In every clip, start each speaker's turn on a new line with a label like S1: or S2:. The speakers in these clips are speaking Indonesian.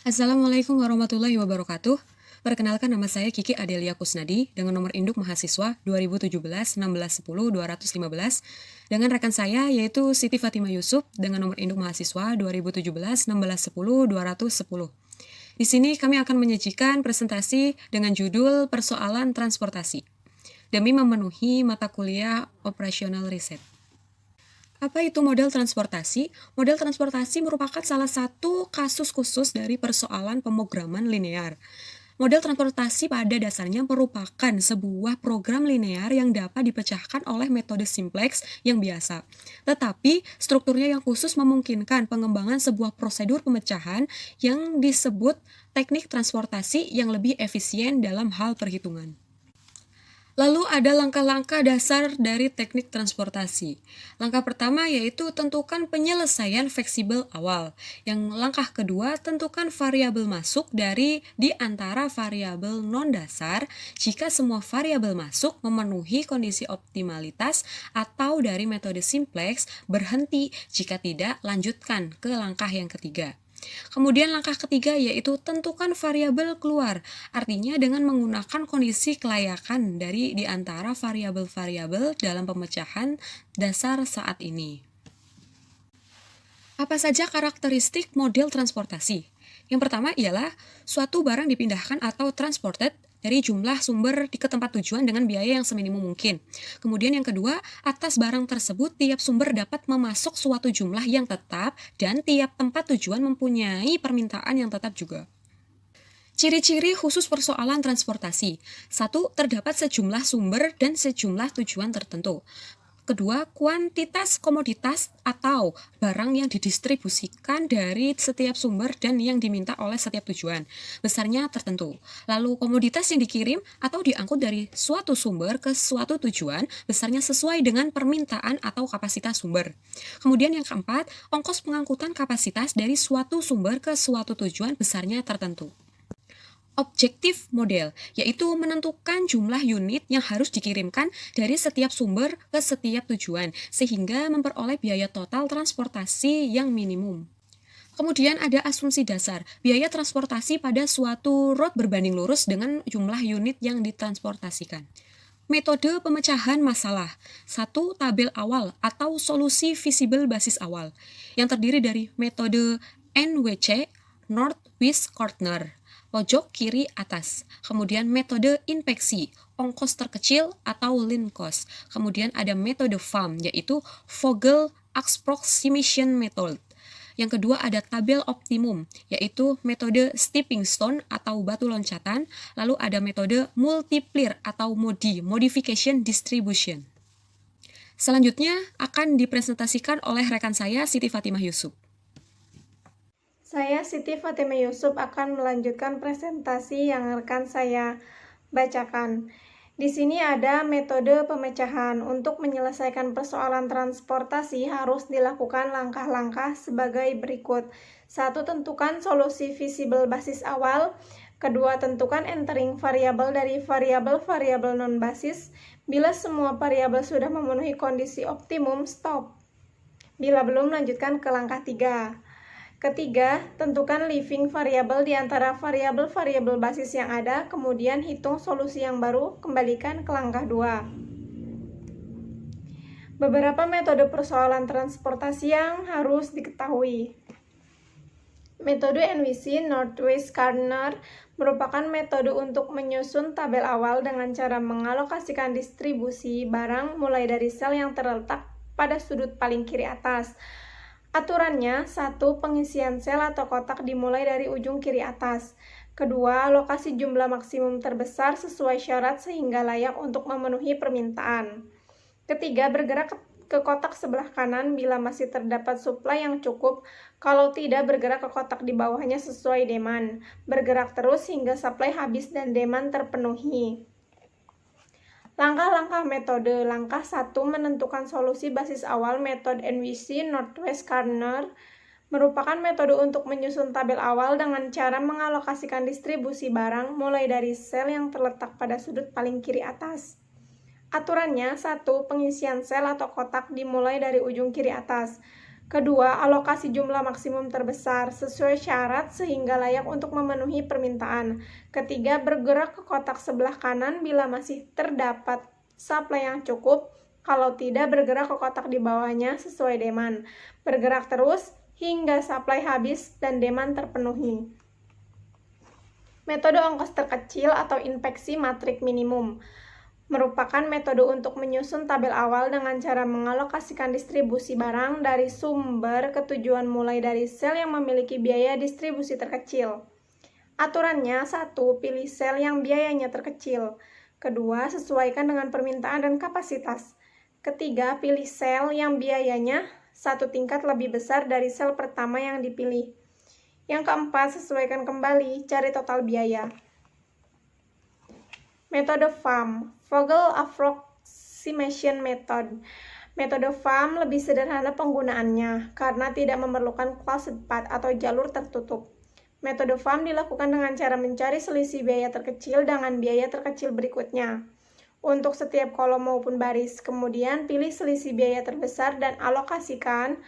S1: Assalamualaikum warahmatullahi wabarakatuh. Perkenalkan, nama saya Kiki Adelia Kusnadi dengan nomor induk mahasiswa 2017-1610-215 dengan rekan saya yaitu Siti Fatimah Yusuf dengan nomor induk mahasiswa 2017-1610-210. Di sini kami akan menyajikan presentasi dengan judul Persoalan Transportasi demi memenuhi mata kuliah operasional riset. Apa itu model transportasi? Model transportasi merupakan salah satu kasus khusus dari persoalan pemrograman linear. Model transportasi pada dasarnya merupakan sebuah program linear yang dapat dipecahkan oleh metode simplex yang biasa. Tetapi strukturnya yang khusus memungkinkan pengembangan sebuah prosedur pemecahan yang disebut teknik transportasi yang lebih efisien dalam hal perhitungan. Lalu ada langkah-langkah dasar dari teknik transportasi. Langkah pertama yaitu tentukan penyelesaian fleksibel awal. Yang langkah kedua, tentukan variabel masuk di antara variabel non-dasar jika semua variabel masuk memenuhi kondisi optimalitas atau dari metode simplex berhenti, jika tidak lanjutkan ke langkah yang ketiga. Kemudian langkah ketiga yaitu tentukan variabel keluar, artinya dengan menggunakan kondisi kelayakan di antara variabel-variabel dalam pemecahan dasar saat ini. Apa saja karakteristik model transportasi? Yang pertama ialah suatu barang dipindahkan atau transported dari jumlah sumber ke tempat tujuan dengan biaya yang seminimum mungkin. Kemudian yang kedua, atas barang tersebut tiap sumber dapat memasuk suatu jumlah yang tetap dan tiap tempat tujuan mempunyai permintaan yang tetap juga. Ciri-ciri khusus persoalan transportasi. 1. Terdapat sejumlah sumber dan sejumlah tujuan tertentu. Kedua, kuantitas komoditas atau barang yang didistribusikan dari setiap sumber dan yang diminta oleh setiap tujuan. Besarnya tertentu. Lalu komoditas yang dikirim atau diangkut dari suatu sumber ke suatu tujuan, besarnya sesuai dengan permintaan atau kapasitas sumber. Kemudian yang keempat, ongkos pengangkutan kapasitas dari suatu sumber ke suatu tujuan besarnya tertentu. Objektif model, yaitu menentukan jumlah unit yang harus dikirimkan dari setiap sumber ke setiap tujuan, sehingga memperoleh biaya total transportasi yang minimum. Kemudian ada asumsi dasar, biaya transportasi pada suatu route berbanding lurus dengan jumlah unit yang ditransportasikan. Metode pemecahan masalah. 1. Tabel awal atau solusi visible basis awal, yang terdiri dari metode NWC, Northwest Corner, pojok kiri atas. Kemudian metode inspeksi, ongkos terkecil atau lean cost. Kemudian ada metode FAM, yaitu Vogel Approximation Method. Yang kedua ada tabel optimum, yaitu metode stepping stone atau batu loncatan. Lalu ada metode multiplier atau MODI, Modification Distribution. Selanjutnya akan dipresentasikan oleh rekan saya Siti Fatimah Yusuf.
S2: Saya Siti Fatimah Yusuf akan melanjutkan presentasi yang rekan saya bacakan. Di sini ada metode pemecahan. Untuk menyelesaikan persoalan transportasi harus dilakukan langkah-langkah sebagai berikut. 1. Tentukan solusi visible basis awal. Kedua, tentukan entering variabel dari variabel-variabel non-basis. Bila semua variabel sudah memenuhi kondisi optimum, stop. Bila belum, lanjutkan ke langkah 3. Ketiga, tentukan living variable di antara variabel-variabel basis yang ada, kemudian hitung solusi yang baru, kembalikan ke langkah 2. Beberapa metode persoalan transportasi yang harus diketahui. Metode NWC, Northwest Corner, merupakan metode untuk menyusun tabel awal dengan cara mengalokasikan distribusi barang mulai dari sel yang terletak pada sudut paling kiri atas. Aturannya, 1. Pengisian sel atau kotak dimulai dari ujung kiri atas. Kedua, lokasi jumlah maksimum terbesar sesuai syarat sehingga layak untuk memenuhi permintaan. Ketiga, bergerak ke kotak sebelah kanan bila masih terdapat suplai yang cukup. Kalau tidak, bergerak ke kotak di bawahnya sesuai demand. Bergerak terus hingga suplai habis dan demand terpenuhi. Langkah-langkah metode. Langkah 1. Menentukan solusi basis awal. Metode NWC, Northwest Corner, merupakan metode untuk menyusun tabel awal dengan cara mengalokasikan distribusi barang mulai dari sel yang terletak pada sudut paling kiri atas. Aturannya, 1. Pengisian sel atau kotak dimulai dari ujung kiri atas. Kedua, alokasi jumlah maksimum terbesar sesuai syarat sehingga layak untuk memenuhi permintaan. Ketiga, bergerak ke kotak sebelah kanan bila masih terdapat supply yang cukup. Kalau tidak, bergerak ke kotak di bawahnya sesuai demand. Bergerak terus hingga supply habis dan demand terpenuhi. Metode ongkos terkecil atau inspeksi matrik minimum merupakan metode untuk menyusun tabel awal dengan cara mengalokasikan distribusi barang dari sumber ke tujuan mulai dari sel yang memiliki biaya distribusi terkecil. Aturannya, 1. Pilih sel yang biayanya terkecil. Kedua, sesuaikan dengan permintaan dan kapasitas. Ketiga, pilih sel yang biayanya satu tingkat lebih besar dari sel pertama yang dipilih. Yang keempat, sesuaikan kembali, cari total biaya. Metode FAM, Vogel Approximation Method. Metode FAM lebih sederhana penggunaannya karena tidak memerlukan closed path atau jalur tertutup. Metode FAM dilakukan dengan cara mencari selisih biaya terkecil dengan biaya terkecil berikutnya untuk setiap kolom maupun baris. Kemudian pilih selisih biaya terbesar dan alokasikan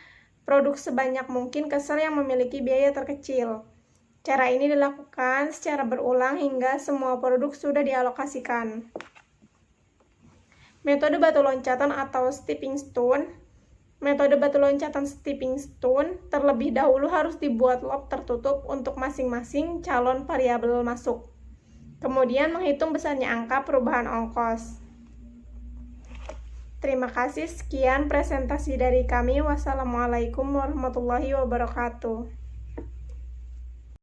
S2: produk sebanyak mungkin ke sel yang memiliki biaya terkecil. Cara ini dilakukan secara berulang hingga semua produk sudah dialokasikan. Metode batu loncatan atau stepping stone. Metode batu loncatan stepping stone terlebih dahulu harus dibuat loop tertutup untuk masing-masing calon variabel masuk. Kemudian menghitung besarnya angka perubahan ongkos. Terima kasih, sekian presentasi dari kami. Wassalamualaikum warahmatullahi wabarakatuh.